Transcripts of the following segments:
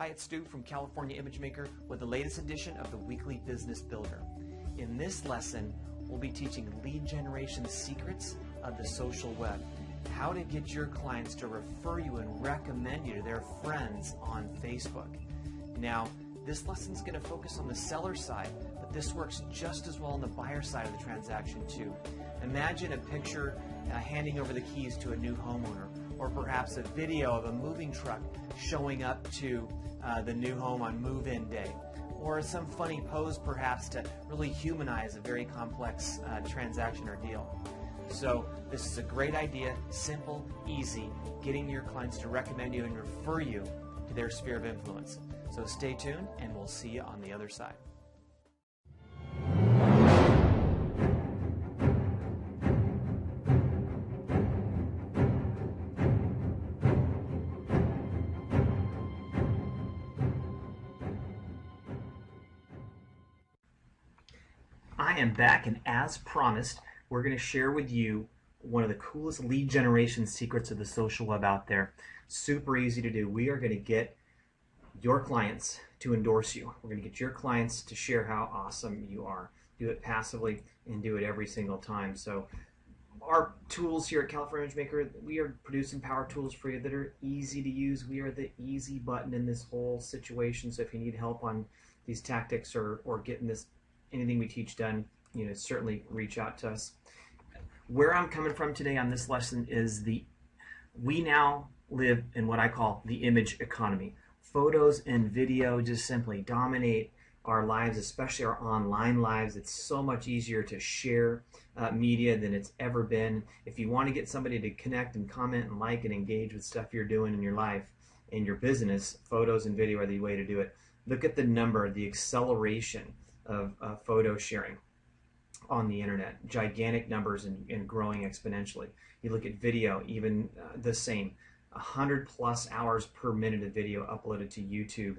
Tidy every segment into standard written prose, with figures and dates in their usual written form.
Hi, it's Stu from California Image Maker with the latest edition of the Weekly Business Builder. In this lesson, we'll be teaching lead generation secrets of the social web. How to get your clients to refer you and recommend you to their friends on Facebook. Now, this lesson is going to focus on the seller side, but this works just as well on the buyer side of the transaction too. Imagine a picture handing over the keys to a new homeowner, or perhaps a video of a moving truck showing up to the new home on move-in day, or some funny pose perhaps to really humanize a very complex transaction or deal. So this is a great idea, simple, easy, getting your clients to recommend you and refer you to their sphere of influence. So stay tuned and we'll see you on the other side. I am back, and as promised, we're going to share with you one of the coolest lead generation secrets of the social web out there. Super easy to do. We are going to get your clients to endorse you. We're going to get your clients to share how awesome you are. Do it passively and do it every single time. So our tools here at California Image Maker, we are producing power tools for you that are easy to use. We are the easy button in this whole situation. So if you need help on these tactics or getting this anything we teach done, certainly reach out to us. Where I'm coming from today on this lesson is we now live in what I call the image economy. Photos and video just simply dominate our lives, especially our online lives. It's so much easier to share media than it's ever been. If you want to get somebody to connect and comment and like and engage with stuff you're doing in your life and your business, photos and video are the way to do it. Look at the number, the acceleration of photo sharing on the internet. Gigantic numbers and growing exponentially. You look at video, even the same. 100+ hours per minute of video uploaded to YouTube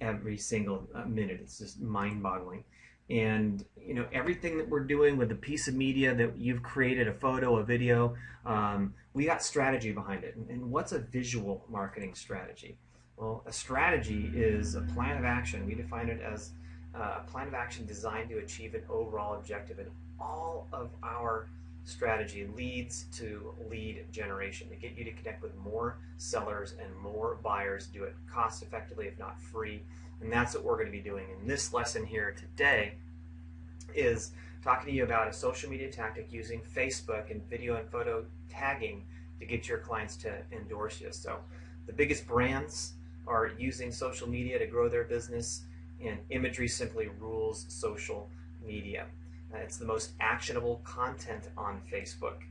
every single minute. It's just mind-boggling. And everything that we're doing with a piece of media that you've created, a photo, a video, we got strategy behind it. And what's a visual marketing strategy? Well, a strategy is a plan of action. We define it as a plan of action designed to achieve an overall objective, and all of our strategy leads to lead generation to get you to connect with more sellers and more buyers, do it cost effectively if not free. And that's what we're going to be doing in this lesson here today, is talking to you about a social media tactic using Facebook and video and photo tagging to get your clients to endorse you. So the biggest brands are using social media to grow their business, and imagery simply rules social media. It's the most actionable content on Facebook.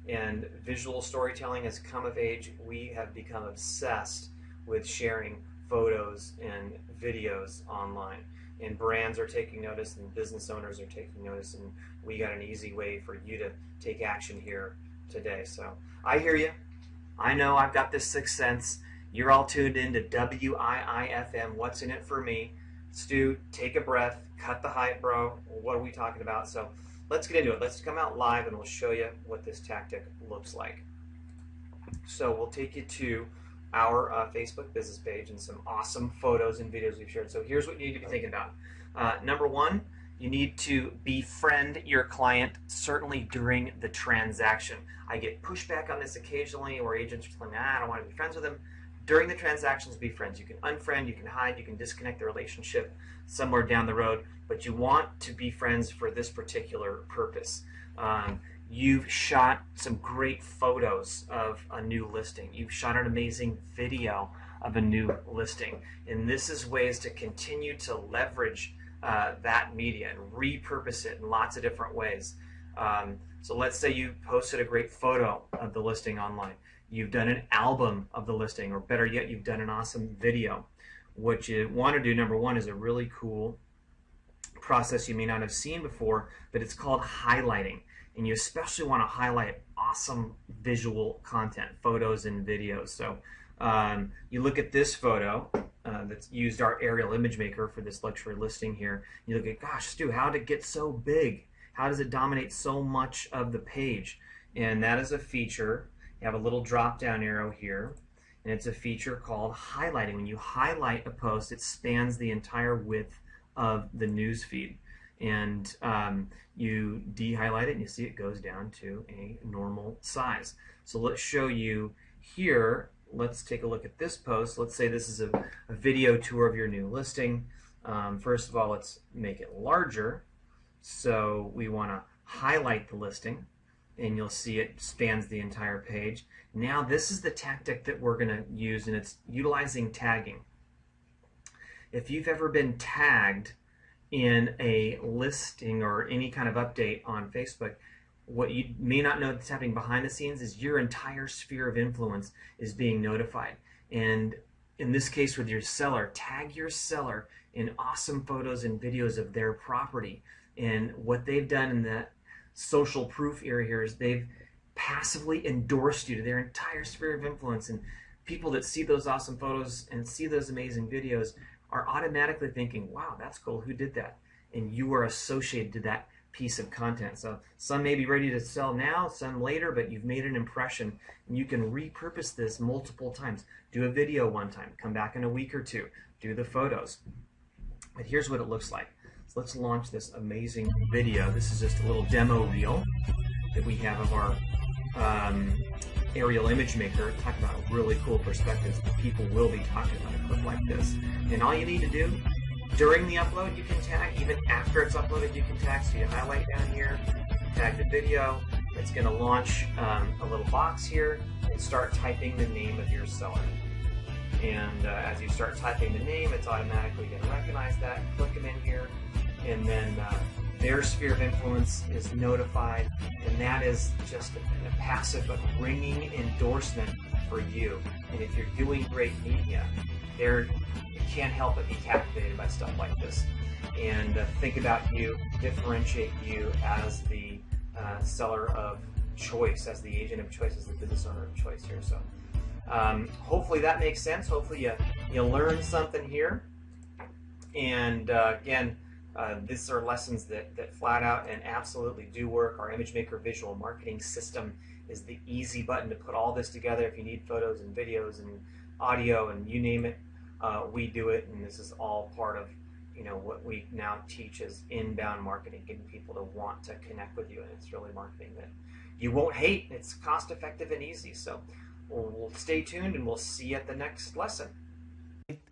And visual storytelling has come of age. We have become obsessed with sharing photos and videos online. And brands are taking notice, and business owners are taking notice, and we got an easy way for you to take action here today. So I hear you. I know I've got this sixth sense. You're all tuned in to WIIFM. What's in it for me? Stu, take a breath, cut the hype, bro. What are we talking about? So let's get into it. Let's come out live and we'll show you what this tactic looks like. So we'll take you to our Facebook business page and some awesome photos and videos we've shared. So here's what you need to be thinking about. Number one, you need to befriend your client, certainly during the transaction. I get pushback on this occasionally, where agents are telling me, I don't want to be friends with them. During the transactions, be friends. You can unfriend, you can hide, you can disconnect the relationship somewhere down the road, but you want to be friends for this particular purpose. You've shot some great photos of a new listing. You've shot an amazing video of a new listing. And this is ways to continue to leverage that media and repurpose it in lots of different ways. So let's say you posted a great photo of the listing online. You've done an album of the listing, or better yet, you've done an awesome video. What you want to do, number one, is a really cool process you may not have seen before, but it's called highlighting. And you especially want to highlight awesome visual content, photos and videos. So you look at this photo that's used our aerial image maker for this luxury listing here. You look at, gosh, Stu, how did it get so big? How does it dominate so much of the page? And that is a feature. You have a little drop down arrow here, and it's a feature called highlighting. When you highlight a post, it spans the entire width of the news feed, and you de-highlight it and you see it goes down to a normal size. So let's show you here. Let's take a look at this post. Let's say this is a video tour of your new listing. First of all, let's make it larger. So we want to highlight the listing, and you'll see it spans the entire page. Now this is the tactic that we're going to use, and it's utilizing tagging. If you've ever been tagged in a listing or any kind of update on Facebook, what you may not know that's happening behind the scenes is your entire sphere of influence is being notified. And in this case with your seller, tag your seller in awesome photos and videos of their property. And what they've done in the social proof area here is they've passively endorsed you to their entire sphere of influence, and people that see those awesome photos and see those amazing videos are automatically thinking, wow, that's cool, who did that? And you are associated to that piece of content. So some may be ready to sell now, some later, but you've made an impression, and you can repurpose this multiple times. Do a video one time, come back in a week or two, do the photos. But here's what it looks like. So let's launch this amazing video. This is just a little demo reel that we have of our aerial image maker. Talk about really cool perspectives that people will be talking about a clip like this. And all you need to do during the upload, you can tag. Even after it's uploaded, you can tag. So you highlight down here, tag the video. It's going to launch a little box here and start typing the name of your seller. And as you start typing the name, it's automatically going to recognize that. Click them in here, and then their sphere of influence is notified, and that is just a passive but ringing endorsement for you. And if you're doing great media, you can't help but be captivated by stuff like this, and think about you, differentiate you as the seller of choice, as the agent of choice, as the business owner of choice here. So hopefully that makes sense. Hopefully you learned something here. And again, these are lessons that flat out and absolutely do work. Our Image Maker visual marketing system is the easy button to put all this together. If you need photos and videos and audio and you name it, we do it. And this is all part of what we now teach as inbound marketing, getting people to want to connect with you. And it's really marketing that you won't hate. It's cost effective and easy. So we'll stay tuned, and we'll see you at the next lesson.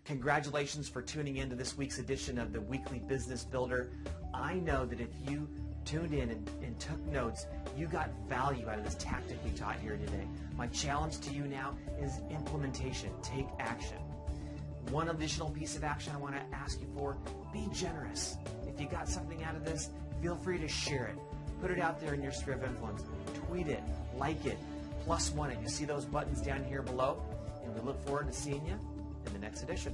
Congratulations for tuning in to this week's edition of the Weekly Business Builder. I know that if you tuned in and took notes, you got value out of this tactic we taught here today. My challenge to you now is implementation. Take action. One additional piece of action I want to ask you for: be generous. If you got something out of this, feel free to share it. Put it out there in your sphere of influence. Tweet it, like it, +1 it. You see those buttons down here below? And we look forward to seeing you in the next edition.